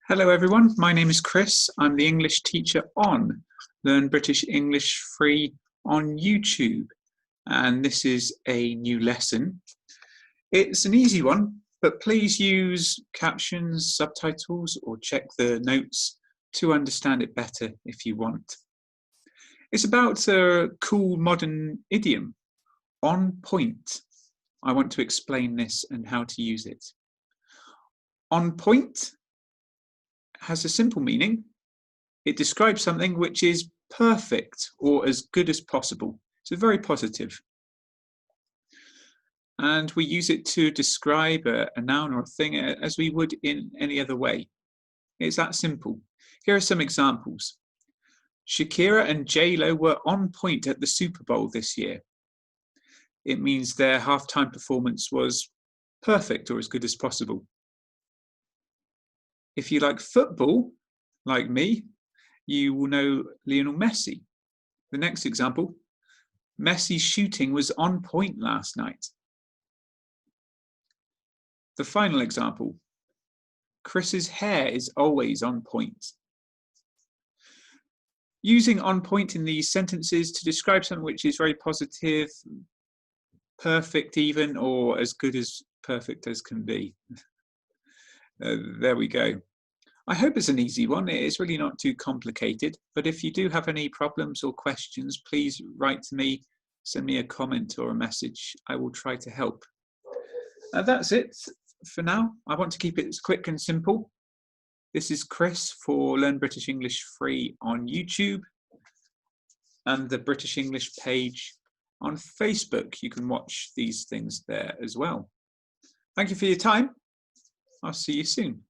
Hello everyone, my name is Chris. I'm the English teacher on Learn British English Free on YouTube. And this is a new lesson. It's an easy one, but please use captions, subtitles, or check the notes to understand it better if you want. It's about a cool modern idiom, on point. I want to explain this and how to use it. On point has a simple meaning. It describes something which is perfect or as good as possible. So very positive. And we use it to describe a noun or a thing as we would in any other way. It's that simple. Here are some examples. Shakira and J-Lo were on point at the Superbowl this year. It means their halftime performance was perfect or as good as possible. If you like football, like me, you will know Lionel Messi. The next example, Messi's shooting was on point last night. The final example, Chris's hair is always on point. Using on point in these sentences to describe something which is very positive, perfect even, or as good as perfect as can be. There we go. I hope it's an easy one. It's really not too complicated, but if you do have any problems or questions, please write to me, send me a comment or a message. I will try to help. That's it for now. I want to keep it quick and simple. This is Chris for Learn British English Free on YouTube and the British English page on Facebook. You can watch these things there as well. Thank you for your time. I'll see you soon.